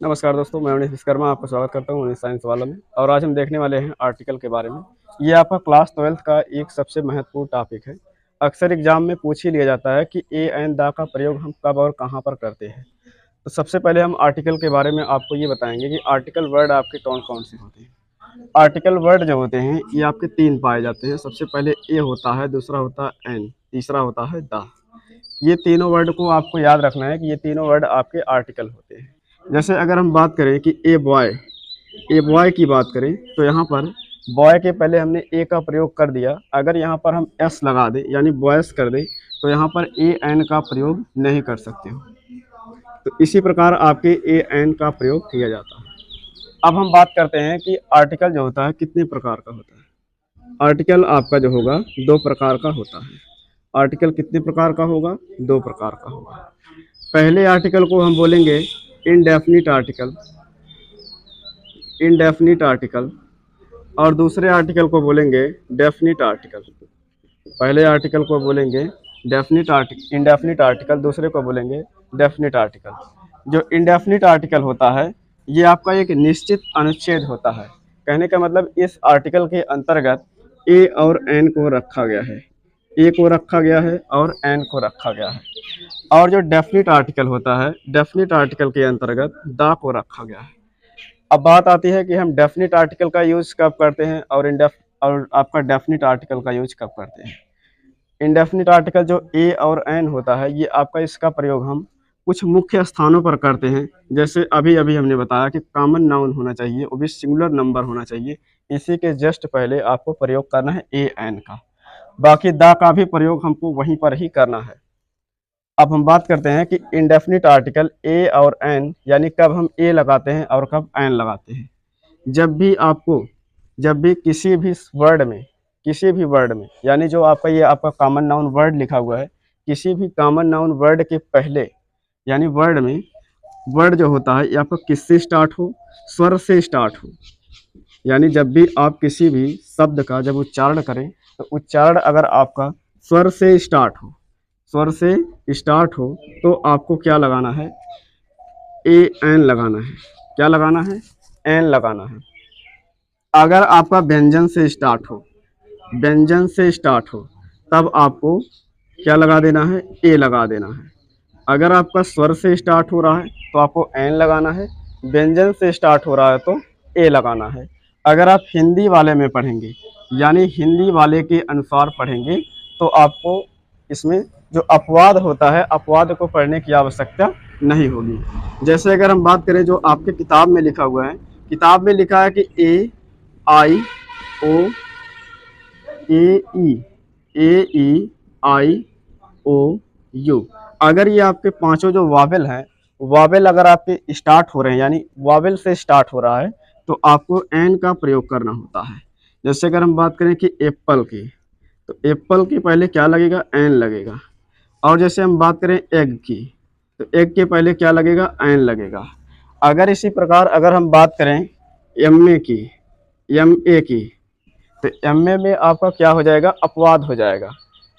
नमस्कार दोस्तों, मैं उन्नीस विश्वकर्मा आपका स्वागत करता हूँ उन्नीस साइंस वाला में। और आज हम देखने वाले हैं आर्टिकल के बारे में। ये आपका क्लास 12th का एक सबसे महत्वपूर्ण टॉपिक है। अक्सर एग्जाम में पूछ ही लिया जाता है कि ए एंड द का प्रयोग हम कब और कहाँ पर करते हैं। तो सबसे पहले हम आर्टिकल के बारे में आपको ये बताएंगे कि आर्टिकल वर्ड आपके कौन कौन से होते हैं। आर्टिकल वर्ड जो होते हैं ये आपके तीन पाए जाते हैं। सबसे पहले ए होता है, दूसरा होता है एन, तीसरा होता है द। ये तीनों वर्ड को आपको याद रखना है कि ये तीनों वर्ड आपके आर्टिकल होते हैं। जैसे अगर हम बात करें कि ए बॉय की बात करें तो यहाँ पर बॉय के पहले हमने ए का प्रयोग कर दिया। अगर यहाँ पर हम एस लगा दें यानी बॉयस कर दें तो यहाँ पर ए एन का प्रयोग नहीं कर सकते हो। तो इसी प्रकार आपके ए एन का प्रयोग किया जाता है। अब हम बात करते हैं कि आर्टिकल जो होता है कितने प्रकार का होता है। आर्टिकल आपका जो होगा दो प्रकार का होता है। आर्टिकल कितने प्रकार का होगा? दो प्रकार का होगा। पहले आर्टिकल को हम बोलेंगे इनडेफिनिट आर्टिकल, इनडेफिनिट आर्टिकल, और दूसरे आर्टिकल को बोलेंगे डेफिनिट आर्टिकल। पहले आर्टिकल को बोलेंगे इंडेफिनिट आर्टिकल, दूसरे को बोलेंगे डेफिनिट आर्टिकल। जो इंडेफिनिट आर्टिकल होता है ये आपका एक निश्चित अनुच्छेद होता है। कहने का मतलब इस आर्टिकल के अंतर्गत ए और एन को रखा गया है, ए को रखा गया है और एन को रखा गया है। और जो डेफिनिट आर्टिकल होता है, डेफिनिट आर्टिकल के अंतर्गत द को रखा गया है। अब बात आती है कि हम डेफिनिट आर्टिकल का यूज कब करते हैं और आपका डेफिनिट आर्टिकल का यूज कब करते हैं। इंडेफिनिट आर्टिकल जो ए और एन होता है ये आपका इसका प्रयोग हम कुछ मुख्य स्थानों पर करते हैं। जैसे अभी अभी हमने बताया कि कॉमन नाउन होना चाहिए, वो भी सिंगुलर नंबर होना चाहिए। इसी के जस्ट पहले आपको प्रयोग करना है ए एन का। बाकी द का भी प्रयोग हमको वहीं पर ही करना है। अब हम बात करते हैं कि इंडेफिनिट आर्टिकल ए और एन यानी कब हम ए लगाते हैं और कब एन लगाते हैं। जब भी किसी भी वर्ड में यानी जो आपका ये आपका कॉमन नाउन वर्ड लिखा हुआ है, किसी भी कॉमन नाउन वर्ड के पहले यानी वर्ड में वर्ड जो होता है ये आपका किससे स्टार्ट हो? स्वर से स्टार्ट हो। यानी जब भी आप किसी भी शब्द का जब उच्चारण करें तो उच्चारण अगर आपका स्वर से स्टार्ट हो, स्वर से स्टार्ट हो तो आपको क्या लगाना है? ए एन लगाना है। क्या लगाना है? एन लगाना है। अगर आपका व्यंजन से स्टार्ट हो, व्यंजन से स्टार्ट हो तब आपको क्या लगा देना है? ए लगा देना है। अगर आपका स्वर से स्टार्ट हो रहा है तो आपको एन लगाना है। व्यंजन से स्टार्ट हो रहा है तो ए लगाना है। अगर आप हिंदी वाले में पढ़ेंगे यानी हिंदी वाले के अनुसार पढ़ेंगे तो आपको इसमें जो अपवाद होता है अपवाद को पढ़ने की आवश्यकता नहीं होगी। जैसे अगर हम बात करें जो आपके किताब में लिखा हुआ है, किताब में लिखा है कि ए आई ओ ए ई आई ओ यू। अगर ये आपके पांचों जो वावेल हैं, वावेल अगर आपके स्टार्ट हो रहे हैं यानी वावेल से स्टार्ट हो रहा है तो आपको एन का प्रयोग करना होता है। जैसे अगर हम बात करें कि एप्पल की तो एप्पल के पहले क्या लगेगा? एन लगेगा। और जैसे हम बात करें एग की तो एग के पहले क्या लगेगा? एन लगेगा। अगर इसी प्रकार अगर हम बात करें एम ए की तो एम ए में आपका क्या हो जाएगा? अपवाद हो जाएगा।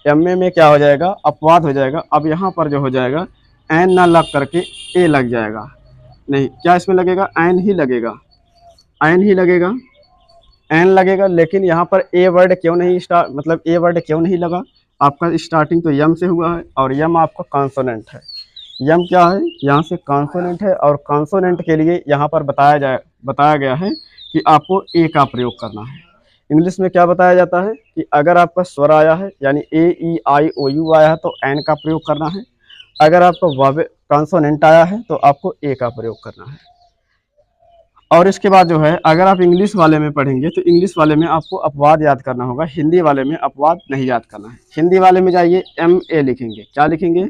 एम ए में क्या हो जाएगा? अपवाद हो जाएगा। अब यहाँ पर जो हो जाएगा एन ना लग करके ए लग जाएगा। नहीं, क्या इसमें लगेगा? एन ही लगेगा, एन ही लगेगा, एन लगेगा। लेकिन यहाँ पर ए वर्ड क्यों नहीं ए वर्ड क्यों नहीं लगा? आपका स्टार्टिंग तो यम से हुआ है और यम आपका कॉन्सोनेंट है। यम क्या है? यहाँ से कॉन्सोनेंट है और कॉन्सोनेंट के लिए यहाँ पर बताया गया है कि आपको ए का प्रयोग करना है। इंग्लिश में क्या बताया जाता है कि अगर आपका स्वर आया है यानी ए ई आई ओ यू आया है तो एन का प्रयोग करना है। अगर आपका कॉन्सोनेंट आया है तो आपको ए का प्रयोग करना है। और इसके बाद जो है अगर आप इंग्लिश वाले में पढ़ेंगे तो इंग्लिश वाले में आपको अपवाद याद करना होगा, हिंदी वाले में अपवाद नहीं याद करना है। हिंदी वाले में जाइए एम ए लिखेंगे। क्या लिखेंगे?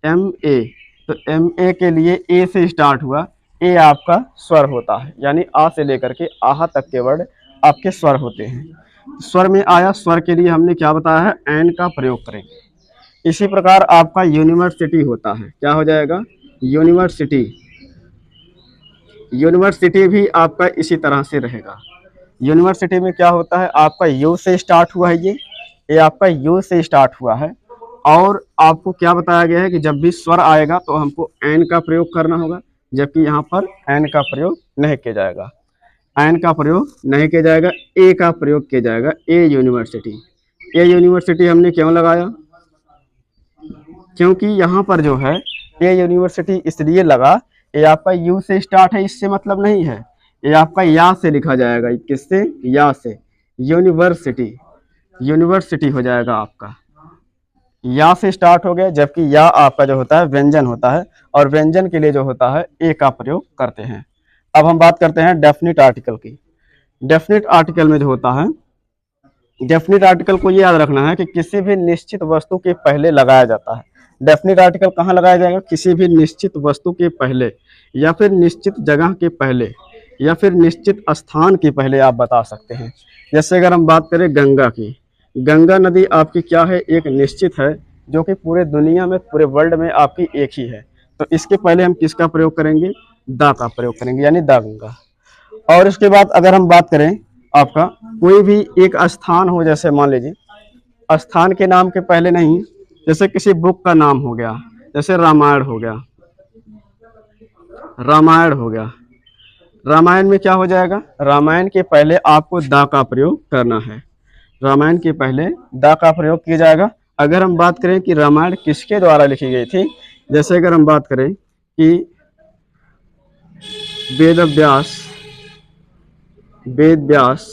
M A. तो एम ए के लिए ए से स्टार्ट हुआ, ए आपका स्वर होता है यानी आ से लेकर के आहा तक के वर्ड आपके स्वर होते हैं। स्वर में आया, स्वर के लिए हमने क्या बताया है? एन का प्रयोग करेंगे। इसी प्रकार आपका यूनिवर्सिटी होता है। क्या हो जाएगा? यूनिवर्सिटी। यूनिवर्सिटी भी आपका इसी तरह से रहेगा। यूनिवर्सिटी में क्या होता है? आपका यू से स्टार्ट हुआ है, ये आपका यू से स्टार्ट हुआ है। और आपको क्या बताया गया है कि जब भी स्वर आएगा तो हमको एन का प्रयोग करना होगा। जबकि यहाँ पर एन का प्रयोग नहीं किया जाएगा। एन का प्रयोग नहीं किया जाएगा, ए का प्रयोग किया जाएगा। ए यूनिवर्सिटी, ए यूनिवर्सिटी हमने क्यों लगाया? क्योंकि यहाँ पर जो है ए यूनिवर्सिटी इसलिए लगा, ये आपका यू से स्टार्ट है, इससे मतलब नहीं है, ये आपका या से लिखा जाएगा। किससे? या से। यूनिवर्सिटी, यूनिवर्सिटी हो जाएगा आपका, या से स्टार्ट हो गया। जबकि या आपका जो होता है व्यंजन होता है, और व्यंजन के लिए जो होता है ए का प्रयोग करते हैं। अब हम बात करते हैं डेफिनिट आर्टिकल की। डेफिनिट आर्टिकल में जो होता है, डेफिनिट आर्टिकल को ये याद रखना है कि किसी भी निश्चित वस्तु के पहले लगाया जाता है। डेफिनिट आर्टिकल कहाँ लगाया जाएगा? किसी भी निश्चित वस्तु के पहले, या फिर निश्चित जगह के पहले, या फिर निश्चित स्थान के पहले आप बता सकते हैं। जैसे अगर हम बात करें गंगा की, गंगा नदी आपकी क्या है? एक निश्चित है, जो कि पूरे दुनिया में, पूरे वर्ल्ड में आपकी एक ही है। तो इसके पहले हम किसका प्रयोग करेंगे? दा का प्रयोग करेंगे, यानी दा गंगा। और इसके बाद अगर हम बात करें आपका कोई भी एक स्थान हो, जैसे मान लीजिए स्थान के नाम के पहले नहीं, जैसे किसी बुक का नाम हो गया, जैसे रामायण हो गया, रामायण हो गया। रामायण में क्या हो जाएगा? रामायण के पहले आपको दा का प्रयोग करना है, रामायण के पहले दा का प्रयोग किया जाएगा। अगर हम बात करें कि रामायण किसके द्वारा लिखी गई थी, जैसे अगर हम बात करें कि वेद व्यास, वेद व्यास,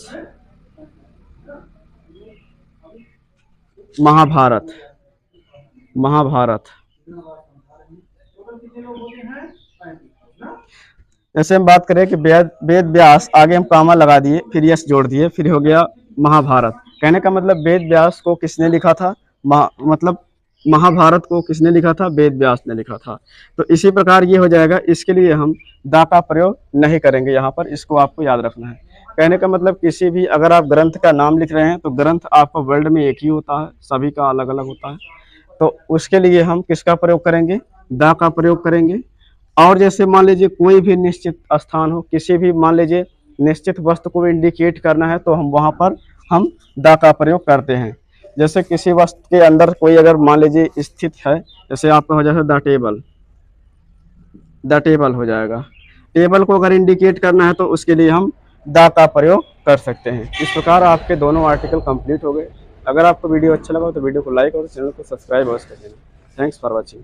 महाभारत, महाभारत। जैसे हम बात करें कि वेद व्यास, आगे हम कामा लगा दिए, फिर यश जोड़ दिए, फिर हो गया महाभारत। कहने का मतलब वेद व्यास को किसने लिखा था? मतलब महाभारत को किसने लिखा था? वेद व्यास ने लिखा था। तो इसी प्रकार ये हो जाएगा। इसके लिए हम दा का प्रयोग नहीं करेंगे यहाँ पर, इसको आपको याद रखना है। कहने का मतलब किसी भी, अगर आप ग्रंथ का नाम लिख रहे हैं तो ग्रंथ आपका वर्ल्ड में एक ही होता है, सभी का अलग अलग होता है। तो उसके लिए हम किसका प्रयोग करेंगे? दा का प्रयोग करेंगे। और जैसे मान लीजिए कोई भी निश्चित स्थान हो, किसी भी मान लीजिए निश्चित वस्तु को इंडिकेट करना है, तो हम वहाँ पर हम दा का प्रयोग करते हैं। जैसे किसी वस्तु के अंदर कोई अगर मान लीजिए स्थित है, जैसे आपका हो जाएगा द टेबल, द टेबल हो जाएगा। टेबल को अगर इंडिकेट करना है तो उसके लिए हम दा का प्रयोग कर सकते हैं। इस प्रकार आपके दोनों आर्टिकल कंप्लीट हो गए। अगर आपको वीडियो अच्छा लगा तो वीडियो को लाइक और चैनल को सब्सक्राइब अवश्य कर देना। Thanks for watching.